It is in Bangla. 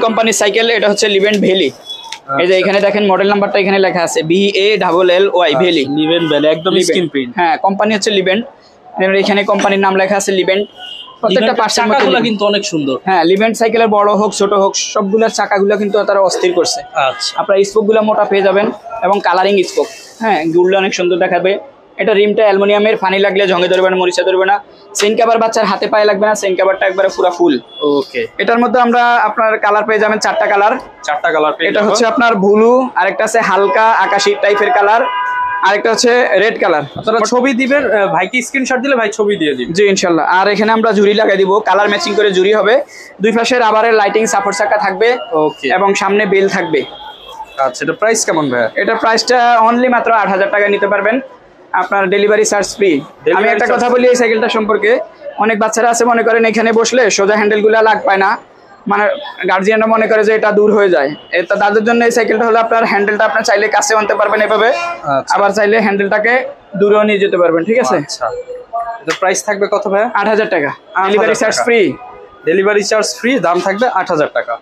কোম্পানির সাইকেল। এটা হচ্ছে লিভেন্ট ভ্যালি। এই যে এখানে দেখেন মডেল নাম্বারটা এখানে লেখা আছে VALLY ভ্যালি, লিভেন্ট ভ্যালি, একদম স্ক্রিন প্রিন্ট। হ্যাঁ, কোম্পানি হচ্ছে লিভেন্ট। এখানে কোম্পানির নাম লেখা আছে লিভেন্ট। প্রত্যেকটা পার্টসের মধ্যে চাকাগুলো কিন্তু অনেক সুন্দর। হ্যাঁ, লিভেন্ট সাইকেলের বড় হোক ছোট হোক সবগুলোর চাকাগুলো কিন্তু তারা অস্থির করছে। আচ্ছা, আপনার স্পোকগুলো মোটা পেয়ে যাবেন এবং কালারিং স্পোক। হ্যাঁ, গুলো অনেক সুন্দর দেখাবে। এটা রিমটা অ্যালুমিনিয়ামের, পানি লাগলে ঝঙে ধরবে না, মরিচা ধরবে না। চেইন কভার বাচ্চার হাতে পায়ে লাগবে না, চেইন কভারটা একবারে পুরো ফুল। ওকে, এটার মধ্যে আমরা আপনার কালার পেয়ে যাবেন 4টা কালার। 4টা কালার। এটা হচ্ছে আপনার ব্লু, আরেকটা আছে হালকা আকাশী টাইপের কালার, আরেকটা হচ্ছে রেড কালার। আপনারা ছবি দিবেন, ভাইকে স্ক্রিনশট দিলে ভাই ছবি দিয়ে দিবেন। জি ইনশাআল্লাহ। আর এখানে আমরা জুড়ি লাগাই দিব, কালার ম্যাচিং করে জুড়ি হবে। দুই পাশে রাবারের লাইটিং সাপোর্ট চাকা থাকবে। ওকে, এবং সামনে বেল থাকবে। আচ্ছা, এটা প্রাইস কেমন ভাই? এটা প্রাইসটা অনলি মাত্র 8000 টাকা নিতে পারবেন, আপনার ডেলিভারি চার্জ ফ্রি। আমি একটা কথা বলি এই সাইকেলটা সম্পর্কে। অনেক বাচ্চারা আছে মনে করেন এখানে বসলে সোজা হ্যান্ডেলগুলো লাগ পায় না, মানে গার্জিয়ানরা মনে করে যে এটা দূর হয়ে যায়। এটা তাদের জন্য এই সাইকেলটা হলো আপনার হ্যান্ডেলটা আপনি চাইলে কাছে আনতে পারবেন এভাবে, আবার চাইলে হ্যান্ডেলটাকে দূরেও নিয়ে যেতে পারবেন। ঠিক আছে, আচ্ছা, এটা প্রাইস থাকবে কত ভাই? 8000 টাকা, delivery charge free. Delivery charge free, দাম থাকবে 8000 টাকা।